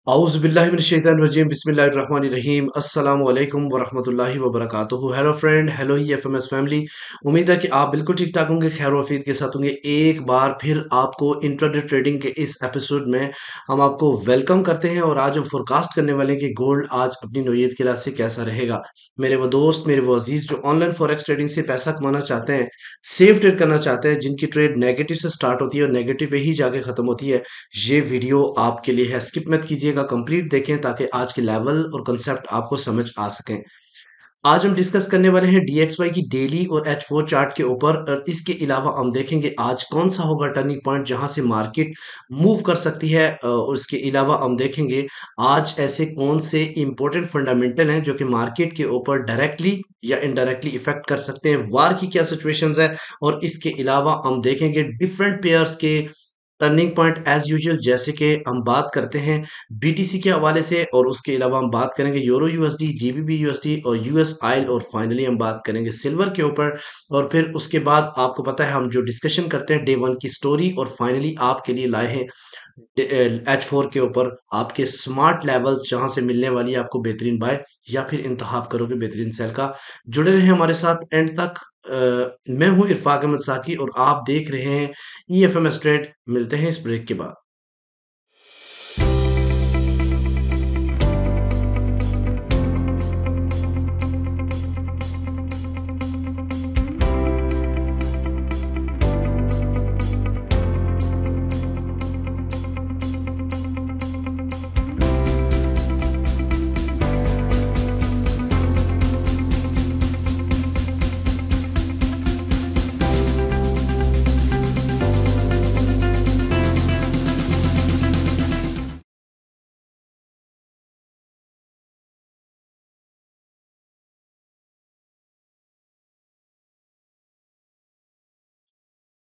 आउज़ुबिल्लाहिमिनश्शैतानिर्रजीम बिस्मिल्लाहिर्रहमानिर्रहीम अस्सलामु अलैकुम वरहमतुल्लाहि वबरकातुहू। Hello friend, hello EFMS family. उम्मीद है कि आप बिल्कुल ठीक-ठाक होंगे, खैर और आफियत के साथ होंगे। एक बार फिर आपको इंट्राडे ट्रेडिंग के इस एपिसोड में हम आपको वेलकम करते हैं और आज हम फोरकास्ट करने वाले हैं कि गोल्ड आज अपनी नौयत के लिहाज से कैसा रहेगा। मेरे वो दोस्त, मेरे वो अजीज़ जो ऑनलाइन फॉरेक्स ट्रेडिंग से पैसा कमाना चाहते हैं, सेफ ट्रेड करना चाहते हैं, जिनकी ट्रेड नेगेटिव से स्टार्ट होती है और नेगेटिव पे ही जाके खत्म होती है, ये वीडियो आपके लिए है। स्किप मत कीजिएगा, कंप्लीट देखें ताकि आज के लेवल और कंसेप्ट आपको समझ आ सकें। आज हम डिस्कस करने वाले हैं डीएक्सवाई की डेली और H4 चार्ट के ऊपर और इसके अलावा हम देखेंगे आज कौन सा होगा टर्निंग पॉइंट जहां से मार्केट मूव कर सकती है और इसके अलावा हम देखेंगे आज ऐसे कौन से इंपॉर्टेंट फंडामेंटल हैं जो कि मार्केट के ऊपर डायरेक्टली या इनडायरेक्टली इफेक्ट कर सकते हैं। वार की क्या सिचुएशंस है और इसके अलावा हम देखेंगे डिफरेंट पेयर्स के टर्निंग पॉइंट एज यूजुअल, जैसे कि हम बात करते हैं बीटीसी के हवाले से और उसके अलावा हम बात करेंगे यूरो यूएसडी, जीबीबी यूएसडी और यूएस आयल और फाइनली हम बात करेंगे सिल्वर के ऊपर। और फिर उसके बाद आपको पता है हम जो डिस्कशन करते हैं डे वन की स्टोरी और फाइनली आपके लिए लाए हैं H4 के ऊपर आपके स्मार्ट लेवल्स जहां से मिलने वाली है आपको बेहतरीन बाय या फिर इंतखाब करोगे बेहतरीन सेल का। जुड़े रहे हमारे साथ एंड तक। मैं हूं इरफाक अहमद साकी और आप देख रहे हैं ईएफएमएस ट्रेड। मिलते हैं इस ब्रेक के बाद।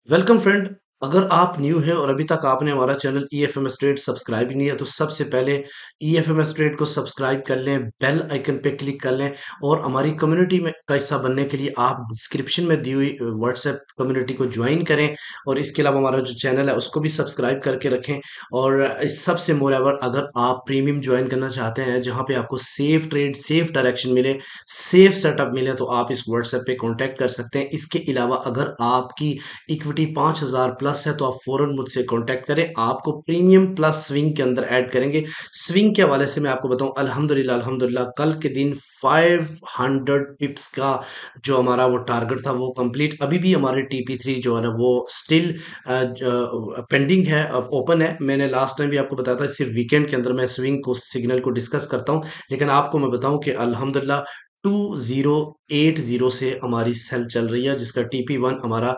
Welcome friend. अगर आप न्यू हैं और अभी तक आपने हमारा चैनल ईएफएमएस ट्रेड सब्सक्राइब नहीं है तो सबसे पहले ईएफएमएस ट्रेड को सब्सक्राइब कर लें, बेल आइकन पे क्लिक कर लें और हमारी कम्युनिटी में का हिस्सा बनने के लिए आप डिस्क्रिप्शन में दी हुई व्हाट्सएप कम्युनिटी को ज्वाइन करें और इसके अलावा हमारा जो चैनल है उसको भी सब्सक्राइब करके रखें। और इस सबसे मोरेओवर अगर आप प्रीमियम ज्वाइन करना चाहते हैं जहाँ पे आपको सेफ ट्रेड, सेफ डायरेक्शन मिले, सेफ सेटअप मिले तो आप इस व्हाट्सएप पे कॉन्टैक्ट कर सकते हैं। इसके अलावा अगर आपकी इक्विटी 5000 प्लस है तो आप फौरन मुझसे कांटेक्ट करें, आपको प्रीमियम प्लस स्विंग के अंदर ऐड करेंगे। स्विंग के हवाले से मैं आपको बताऊं, अल्हम्दुलिल्लाह अल्हम्दुलिल्लाह कल के दिन 500 पिप्स का जो हमारा वो टारगेट था वो कंप्लीट, अभी भी हमारे टीपी3 जो है ना वो स्टिल पेंडिंग है, अब ओपन है। मैंने लास्ट टाइम भी आपको बताया था सिर्फ वीकेंड के अंदर मैं स्विंग को सिग्नल को डिस्कस करता हूं, लेकिन आपको मैं बताऊं कि अल्हम्दुलिल्लाह 2080 से हमारी सेल चल रही है जिसका टीपी1 हमारा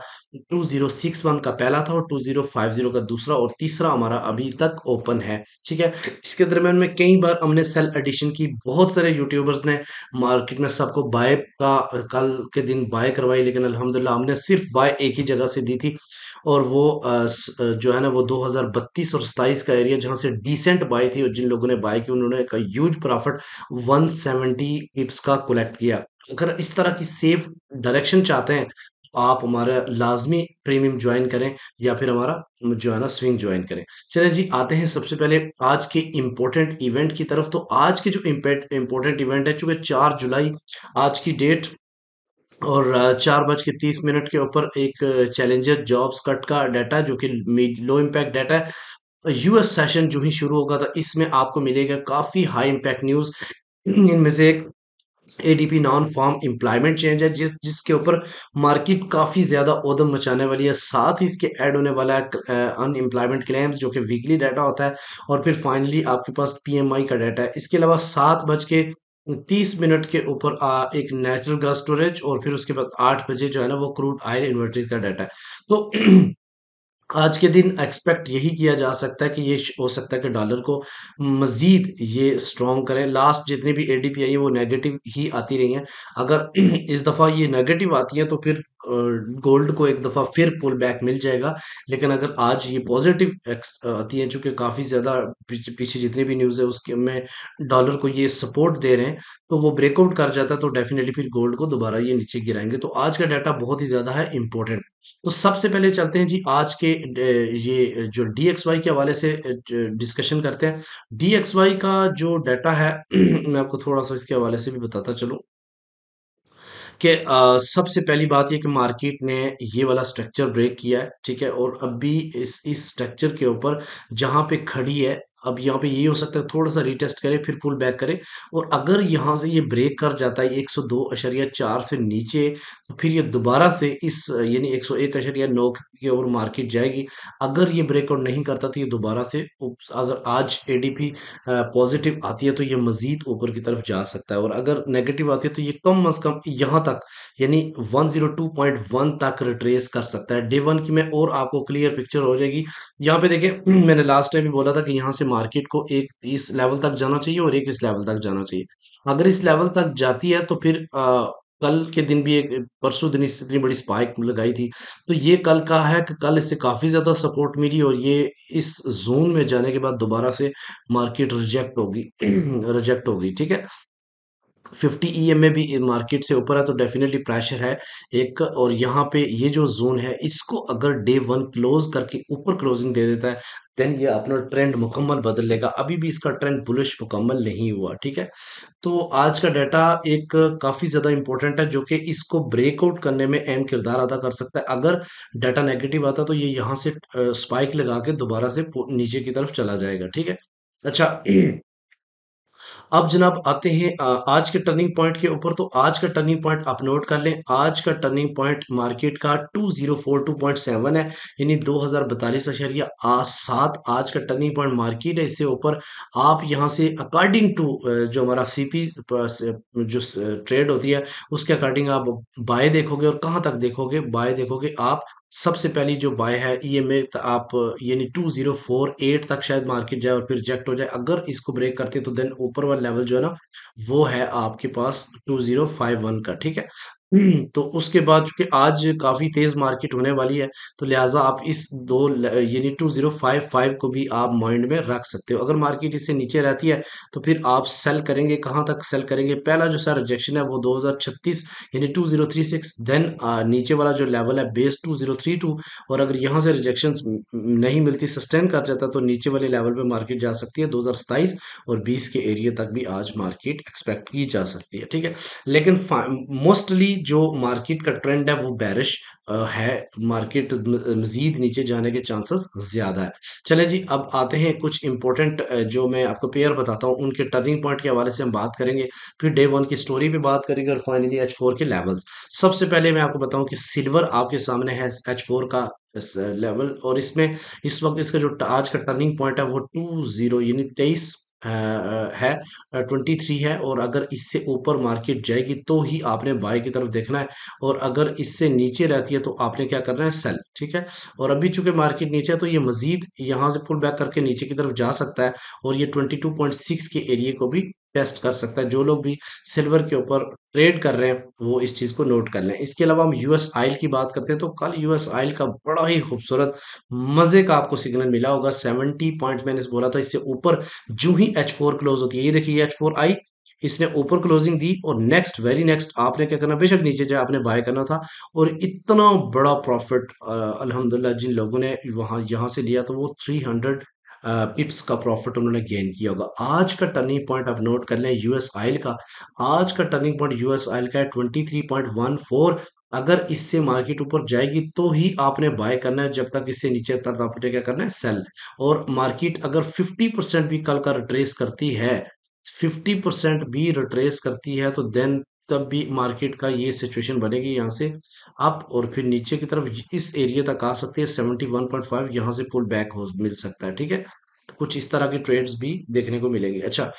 2061 का पहला था और 2050 का दूसरा और तीसरा हमारा अभी तक ओपन है। ठीक है, इसके दरम्यान में कई बार हमने सेल एडिशन की, बहुत सारे यूट्यूबर्स ने मार्केट में सबको बाय का कल के दिन बाय करवाई, लेकिन अल्हम्दुलिल्लाह हमने सिर्फ बाय एक ही जगह से दी थी और वो जो है ना वो 2032 और 27 का एरिया जहां से डिसेंट बाय थी और जिन लोगों ने बाय की उन्होंने एक ह्यूज प्रॉफिट 170 पिप्स का कलेक्ट किया। अगर इस तरह की सेफ डायरेक्शन चाहते हैं तो आप हमारा लाजमी प्रीमियम ज्वाइन करें या फिर हमारा जो है ना स्विंग ज्वाइन करें। चलिए जी, आते हैं सबसे पहले आज के इम्पोर्टेंट इवेंट की तरफ। तो आज के जो इम्पोर्टेंट इवेंट है, चूंकि 4 जुलाई आज की डेट और 4:30 के ऊपर एक चैलेंजर जॉब्स कट का डाटा जो कि लो इम्पैक्ट डाटा है। यूएस सेशन जो ही शुरू होगा था इसमें आपको मिलेगा काफी हाई इम्पैक्ट न्यूज। इनमें से एक ADP non farm employment change है जिसके ऊपर मार्केट काफी ज्यादा उधम मचाने वाली है। साथ ही इसके ऐड होने वाला है अनएम्प्लॉयमेंट क्लेम्स जो कि वीकली डाटा होता है और फिर फाइनली आपके पास पीएमआई का डाटा है। इसके अलावा 7:30 के ऊपर एक नेचुरल गैस स्टोरेज और फिर उसके बाद 8 बजे जो है ना वो क्रूड ऑयल इन्वेंटरी का डाटा है। तो आज के दिन एक्सपेक्ट यही किया जा सकता है कि ये हो सकता है कि डॉलर को मजीद ये स्ट्रॉन्ग करें। लास्ट जितनी भी एडीपी आई है वो नेगेटिव ही आती रही हैं। अगर इस दफ़ा ये नेगेटिव आती हैं तो फिर गोल्ड को एक दफ़ा फिर पुल बैक मिल जाएगा। लेकिन अगर आज ये पॉजिटिव आती हैं चूंकि काफ़ी ज़्यादा पीछे जितनी भी न्यूज़ है उसके में डॉलर को ये सपोर्ट दे रहे हैं तो वो ब्रेकआउट कर जाता है तो डेफिनेटली फिर गोल्ड को दोबारा ये नीचे गिराएंगे। तो आज का डाटा बहुत ही ज़्यादा है इंपॉर्टेंट। तो सबसे पहले चलते हैं जी आज के ये जो DXY के हवाले से डिस्कशन करते हैं। DXY का जो डाटा है मैं आपको थोड़ा-सा इसके हवाले से भी बताता चलूँ कि सबसे पहली बात ये कि मार्केट ने ये वाला स्ट्रक्चर ब्रेक किया है, ठीक है? और अभी इस स्ट्रक्चर के ऊपर जहाँ पे खड़ी है, अब यहाँ पे ये हो सकता है थोड़ा-सा रीटेस्ट करे फिर पुल बैक करे, और अगर यहाँ से ये ब्रेक कर जाता है 102.4 से नीचे, तो फिर ये दोबारा से इस यानी 101.9 की ओर मार्केट जाएगी। अगर ये ब्रेकआउट नहीं करता तो ये दोबारा से अगर आज एडीपी पॉजिटिव आती है तो ये मजीद ऊपर की तरफ जा सकता है, और अगर नेगेटिव आती है तो ये कम अज कम यहाँ तक यानी 102.1 तक रिट्रेस कर सकता है। डे वन की में और आपको क्लियर पिक्चर हो जाएगी। यहाँ पे देखें मैंने लास्ट टाइम भी बोला था कि यहाँ से मार्केट को एक इस लेवल तक जाना चाहिए और एक इस लेवल तक जाना चाहिए। अगर इस लेवल तक जाती है तो फिर कल के दिन भी एक परसों दिन इस इतनी बड़ी स्पाइक लगाई थी, तो ये कल का है कि कल इससे काफी ज्यादा सपोर्ट मिली, और ये इस जोन में जाने के बाद दोबारा से मार्केट रिजेक्ट होगी रिजेक्ट होगी, ठीक है। 50 ईएमए भी मार्केट से ऊपर है तो डेफिनेटली प्रेशर है एक, और यहाँ पे ये जो जोन है इसको अगर डे वन क्लोज करके ऊपर क्लोजिंग दे देता है, देन ये अपना ट्रेंड मुकम्मल बदल लेगा। अभी भी इसका ट्रेंड बुलिश मुकम्मल नहीं हुआ, ठीक है। तो आज का डाटा एक काफी ज्यादा इंपॉर्टेंट है जो कि इसको ब्रेकआउट करने में अहम किरदार अदा कर सकता है। अगर डाटा नेगेटिव आता तो ये यहाँ से स्पाइक लगा के दोबारा से नीचे की तरफ चला जाएगा, ठीक है। अच्छा अब जनाब आते हैं आज के टर्निंग पॉइंट के ऊपर। तो आज का टर्निंग पॉइंट आप नोट कर लें, आज का टर्निंग पॉइंट मार्केट का 2042.7 है, यानी 2042.7 आज का टर्निंग पॉइंट मार्केट है। इससे ऊपर आप यहां से अकॉर्डिंग टू जो हमारा सीपी जो ट्रेड होती है उसके अकॉर्डिंग आप बाय देखोगे, और कहां तक देखोगे बाय देखोगे आप। सबसे पहली जो बाय है ईएमए आप यानी 2048 तक शायद मार्केट जाए और फिर रिजेक्ट हो जाए। अगर इसको ब्रेक करते हैं तो देन ऊपर वाला लेवल जो है ना वो है आपके पास 2051 का, ठीक है। तो उसके बाद चूंकि आज काफी तेज मार्केट होने वाली है, तो लिहाजा आप इस यानी 2055 को भी आप माइंड में रख सकते हो। अगर मार्केट इससे नीचे रहती है तो फिर आप सेल करेंगे, कहां तक सेल करेंगे? पहला जो सर रिजेक्शन है वो 2036 यानी 2036, देन नीचे वाला जो लेवल है बेस 2032, और अगर यहाँ से रिजेक्शन नहीं मिलती, सस्टेन कर जाता, तो नीचे वाले लेवल पे मार्केट जा सकती है 2027 और 20 के एरिया तक भी आज मार्केट एक्सपेक्ट की जा सकती है, ठीक है। लेकिन मोस्टली जो मार्केट का ट्रेंड है वो बैरिश है, मार्केट मजीद नीचे जाने के चांसेस ज्यादा है। चले जी अब आते हैं कुछ इंपॉर्टेंट जो मैं आपको पेयर बताता हूँ उनके टर्निंग पॉइंट के हवाले से हम बात करेंगे, फिर डे वन की स्टोरी पे बात करेंगे, और फाइनली H4 के लेवल्स। सबसे पहले मैं आपको बताऊं कि सिल्वर आपके सामने है H4 का लेवल, और इसमें इस वक्त इसका जो आज का टर्निंग पॉइंट है वो 20 यानी 23 है, 23 है, और अगर इससे ऊपर मार्केट जाएगी तो ही आपने बाय की तरफ देखना है, और अगर इससे नीचे रहती है तो आपने क्या करना है? सेल, ठीक है। और अभी चूंकि मार्केट नीचे है तो ये मजीद यहाँ से पुल बैक करके नीचे की तरफ जा सकता है, और ये 22.6 के एरिया को भी टेस्ट कर सकता है। जो लोग भी सिल्वर के ऊपर ट्रेड कर रहे हैं वो इस चीज को नोट कर लें। इसके अलावा हम यूएस ऑयल की बात करते हैं, तो कल यूएस ऑयल का बड़ा ही खूबसूरत मजे का आपको सिग्नल मिला होगा। 70 पॉइंट मैंने बोला था इससे ऊपर जो ही H4 क्लोज होती है, ये देखिए H4 आई, इसने ऊपर क्लोजिंग दी, और नेक्स्ट वेरी नेक्स्ट आपने क्या करना, बेशक नीचे जाए आपने बाय करना था, और इतना बड़ा प्रॉफिट अल्हम्दुलिल्लाह जिन लोगों ने वहां यहाँ से लिया तो वो 300 पिप्स का प्रॉफिट उन्होंने गेन किया होगा। आज का टर्निंग पॉइंट आप नोट कर लें यूएस ऑयल का, आज का टर्निंग पॉइंट यूएस ऑयल का है 23.14। अगर इससे मार्केट ऊपर जाएगी तो ही आपने बाय करना है, जब तक इससे नीचे तक आपने क्या करना है? सेल। और मार्केट अगर 50% भी कल का रिट्रेस करती है, 50% भी रिट्रेस करती है, तो देन तब भी मार्केट का ये सिचुएशन बनेगी यहाँ से अप, और फिर नीचे की तरफ इस एरिया तक आ सकती है 71.5, यहाँ से पुल बैक हो मिल सकता है, ठीक है। तो कुछ इस तरह की ट्रेड्स भी देखने को मिलेंगे। अच्छा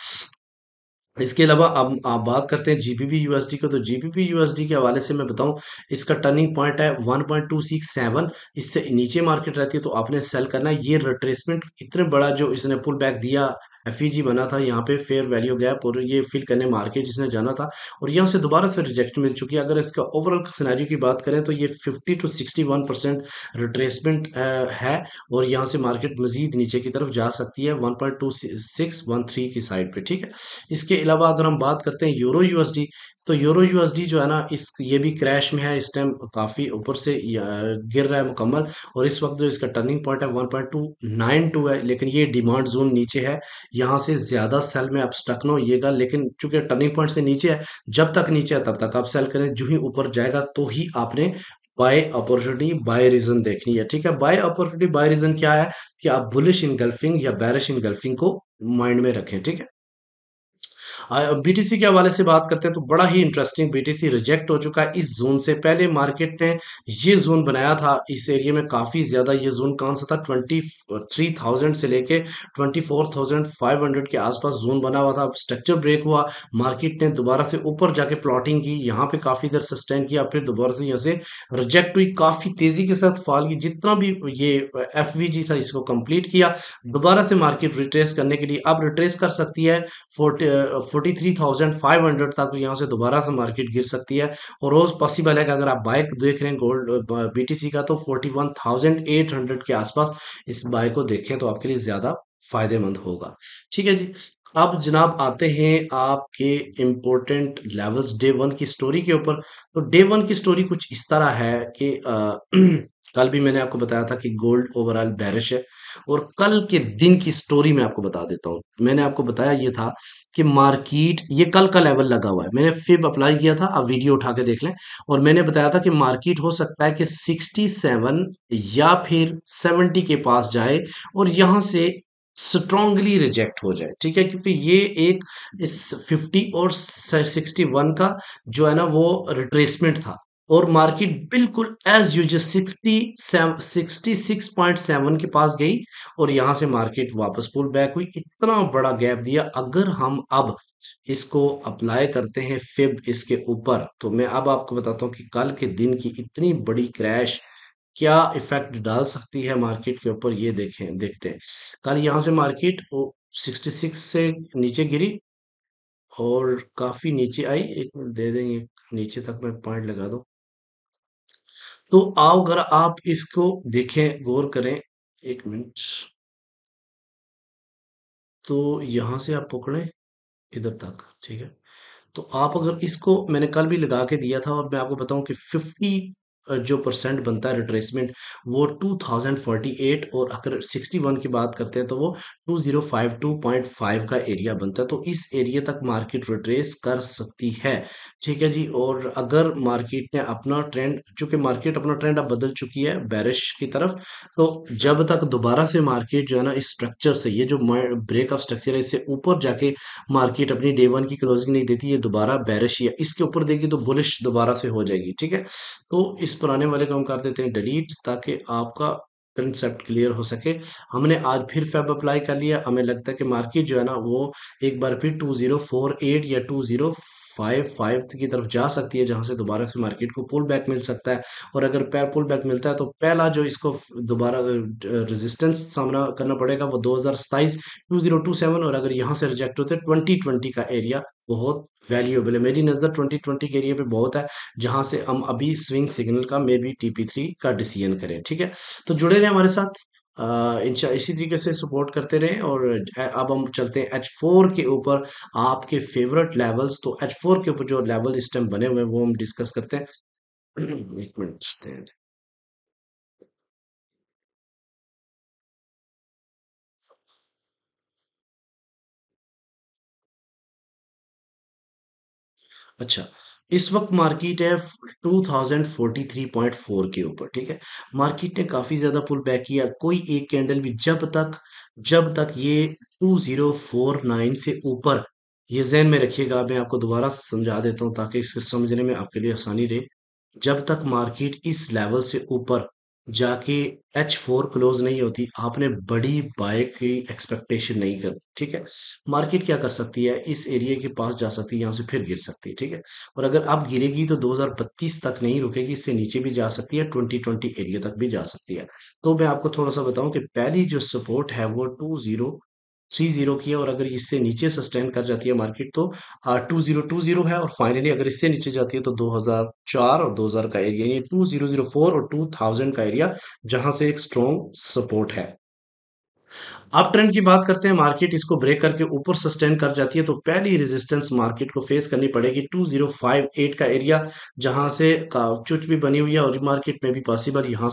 इसके अलावा अब आप बात करते हैं जीबीपी यूएसडी को, तो जीबीपी यूएसडी के हवाले से मैं बताऊं, इसका टर्निंग पॉइंट है 1.267। इससे नीचे मार्केट रहती है तो आपने सेल करना है। ये रिट्रेसमेंट इतने बड़ा जो इसने पुल बैक दिया एफईजी बना था यहाँ पे फेयर वैल्यू गैप, और ये फिल करने मार्केट जिसने जाना था, और यहाँ से दोबारा से रिजेक्ट मिल चुकी है। अगर इसका ओवरऑल सिनेरियो की बात करें तो ये 50 to 61% रिट्रेसमेंट है, और यहाँ से मार्केट मजीद नीचे की तरफ जा सकती है 1.2613 की साइड पे, ठीक है। इसके अलावा अगर हम बात करते हैं यूरो यूएसडी, तो यूरो यूएसडी जो है ना, इस ये भी क्रैश में है, इस टाइम काफी ऊपर से गिर रहा है मुकम्मल, और इस वक्त जो इसका टर्निंग पॉइंट है 1.292 है, लेकिन ये डिमांड जोन नीचे है, यहाँ से ज्यादा सेल में आप स्टक ना होइएगा, लेकिन चूंकि टर्निंग पॉइंट से नीचे है, जब तक नीचे है तब तक आप सेल करें, जो ही ऊपर जाएगा तो ही आपने बाय अपॉर्चुनिटी बाय रीजन देखनी है, ठीक है। बाय अपॉर्चुनिटी बाय रीजन क्या है कि आप बुलिश इनगल्फिंग या बैरिश इनगल्फिंग को माइंड में रखें, ठीक है। बीटीसी के हवाले से बात करते हैं तो बड़ा ही इंटरेस्टिंग, बीटीसी रिजेक्ट हो चुका है इस जोन से। पहले मार्केट ने ये जोन बनाया था, इस एरिया में काफी ज्यादा, ये जोन कौन सा था, 23,000 से लेके 24,500 के आसपास जोन बना हुआ था। स्ट्रक्चर ब्रेक हुआ, मार्केट ने दोबारा से ऊपर जाके प्लॉटिंग की, यहाँ पे काफी देर सस्टेन किया, फिर दोबारा से यहाँ से रिजेक्ट हुई, काफी तेजी के साथ फॉल की, जितना भी ये एफवीजी था इसको कंप्लीट किया, दोबारा से मार्केट रिट्रेस करने के लिए अब रिट्रेस कर सकती है 43,500 तक, यहाँ से दोबारा से मार्केट गिर सकती है। और रोज पॉसिबल है कि अगर आप बाइक देख रहे हैं गोल्ड बीटीसी का, तो 41,800 के आसपास इस बाय को देखें तो आपके लिए ज्यादा फायदेमंद होगा, ठीक है जी। अब जनाब आते हैं आपके इम्पोर्टेंट लेवल्स डे वन की स्टोरी के ऊपर। तो डे वन की स्टोरी कुछ इस तरह है कि कल भी मैंने आपको बताया था कि गोल्ड ओवरऑल बेरिश है, और कल के दिन की स्टोरी मैं आपको बता देता हूँ। मैंने आपको बताया ये था कि मार्केट, ये कल का लेवल लगा हुआ है, मैंने फिब अप्लाई किया था, आप वीडियो उठा के देख लें, और मैंने बताया था कि मार्केट हो सकता है कि 67 या फिर 70 के पास जाए, और यहां से स्ट्रांगली रिजेक्ट हो जाए, ठीक है, क्योंकि ये एक इस 50 और 61 का जो है ना वो रिट्रेसमेंट था, और मार्केट बिल्कुल एज यूजल 66.7 के पास गई, और यहां से मार्केट वापस पुल बैक हुई, इतना बड़ा गैप दिया। अगर हम अब इसको अप्लाई करते हैं फिब इसके ऊपर, तो मैं अब आपको बताता हूँ कि कल के दिन की इतनी बड़ी क्रैश क्या इफेक्ट डाल सकती है मार्केट के ऊपर, ये देखें, देखते हैं। कल यहाँ से मार्केट 66 से नीचे गिरी, और काफी नीचे आई, एक मिनट दे देंगे, नीचे तक मैं पॉइंट लगा दूं, तो आओ अगर आप इसको देखें, गौर करें, एक मिनट, तो यहां से आप पकड़ें इधर तक, ठीक है। तो आप अगर इसको, मैंने कल भी लगा के दिया था, और मैं आपको बताऊं कि 50 जो परसेंट बनता है रिट्रेसमेंट, वो 2048, और अगर 61 की बात करते हैं तो वो 2052.5 का एरिया बनता है, तो इस एरिया तक मार्केट रिट्रेस कर सकती है, ठीक है जी। और अगर मार्केट ने अपना ट्रेंड, चूंकि मार्केट अपना ट्रेंड अब बदल चुकी है बेरिश की तरफ, तो जब तक दोबारा से मार्केट जो है ना इस स्ट्रक्चर से, ये जो ब्रेक ऑफ स्ट्रक्चर है, इससे ऊपर जाके मार्केट अपनी डे वन की क्लोजिंग नहीं देती, ये दोबारा बेरिश या इसके ऊपर देगी तो बुलिश दोबारा से हो जाएगी, ठीक है। तो इस पुराने वाले को हम कर देते हैं डिलीट, ताकि आपका कंसेप्ट क्लियर हो सके। हमने आज फिर फेब अप्लाई कर लिया, हमें लगता है कि मार्केट जो है ना वो एक बार फिर 2048 या 2055 की तरफ जा सकती है, जहां से दोबारा से मार्केट को पुल बैक मिल सकता है। और अगर पैर पुल बैक मिलता है तो पहला जो इसको दोबारा रेजिस्टेंस सामना करना पड़ेगा वो 2027 2027, और अगर यहाँ से रिजेक्ट होते 2020 का एरिया बहुत वैल्यूएबल है, मेरी नज़र 2020 के एरिया पे बहुत है, जहां से हम अभी स्विंग सिग्नल का मे बी TP3 का डिसीजन करें, ठीक है। तो जुड़े रहे हमारे साथ, इसी तरीके से सपोर्ट करते रहें, और अब हम चलते हैं H4 के ऊपर, आपके फेवरेट लेवल्स। तो H4 के ऊपर जो लेवल इस टाइम बने हुए हैं वो हम डिस्कस करते हैं। एक मिनट दें। अच्छा, इस वक्त मार्केट है 2043.4 के ऊपर, ठीक है। मार्केट ने काफी ज्यादा पुल बैक किया, कोई एक कैंडल भी, जब तक ये 2049 से ऊपर, ये जहन में रखिएगा, मैं आपको दोबारा समझा देता हूँ ताकि इसको समझने में आपके लिए आसानी रहे। जब तक मार्केट इस लेवल से ऊपर जाके H4 क्लोज नहीं होती, आपने बड़ी बाय की एक्सपेक्टेशन नहीं करनी, ठीक है। मार्केट क्या कर सकती है, इस एरिया के पास जा सकती है, यहाँ से फिर गिर सकती है, ठीक है। और अगर अब गिरेगी तो 2032 तक नहीं रुकेगी, इससे नीचे भी जा सकती है, 2020 एरिया तक भी जा सकती है। तो मैं आपको थोड़ा सा बताऊं कि पहली जो सपोर्ट है वो 20 30 की है और अगर इससे नीचे सस्टेन कर जाती है मार्केट तो 2020 है और फाइनली अगर इससे नीचे जाती है तो 2004 और 2000 का एरिया, यानी 2004 और 2000 का एरिया जहां से एक स्ट्रॉन्ग सपोर्ट है। अप ट्रेंड की बात करते हैं, मार्केट इसको ब्रेक करके ऊपर सस्टेन कर जाती है तो पहली रेजिस्टेंस मार्केट को फेस करनी पड़ेगी 2058 का एरिया, जहां से चुच भी बनी हुई है और मार्केट में भी पॉसिबल यहां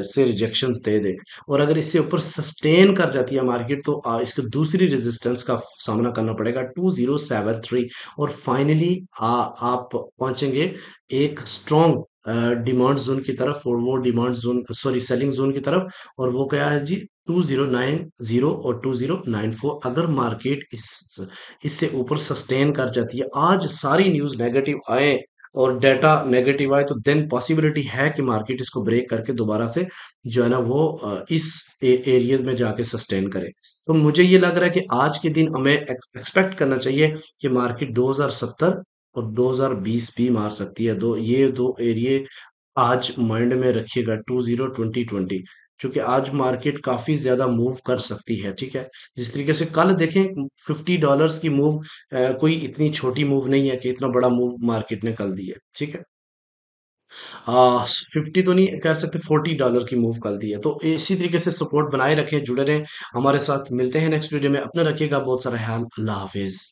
से रिजेक्शंस दे दे। और अगर इससे ऊपर सस्टेन कर जाती है मार्केट तो इसको दूसरी रेजिस्टेंस का सामना करना पड़ेगा 2073 और फाइनली आप पहुंचेंगे एक स्ट्रॉन्ग डिमांड जोन की तरफ, और वो demand zone, sorry, selling zone की तरफ, और वो क्या है जी, 2090 और 2094। अगर मार्केट इससे ऊपर सस्टेन कर जाती है, आज सारी न्यूज नेगेटिव आए और डेटा नेगेटिव आए तो देन पॉसिबिलिटी है कि मार्केट इसको ब्रेक करके दोबारा से जो है ना वो इस एरिया में जाके सस्टेन करे। तो मुझे ये लग रहा है कि आज के दिन हमें एक्सपेक्ट करना चाहिए कि मार्केट 2070 और 2020 भी मार सकती है। ये दो एरिया आज माइंड में रखिएगा, 2020 क्योंकि आज मार्केट काफी ज्यादा मूव कर सकती है। ठीक है, जिस तरीके से कल देखें $50 की मूव कोई इतनी छोटी मूव नहीं है कि इतना बड़ा मूव मार्केट ने कल दी है। ठीक है, 50 तो नहीं कह सकते, $40 की मूव कल दी है। तो इसी तरीके से सपोर्ट बनाए रखें, जुड़े रहें हमारे साथ। मिलते हैं नेक्स्ट वीडियो में, अपना रखिएगा बहुत सारा ख्याल। अल्लाह हाफिज।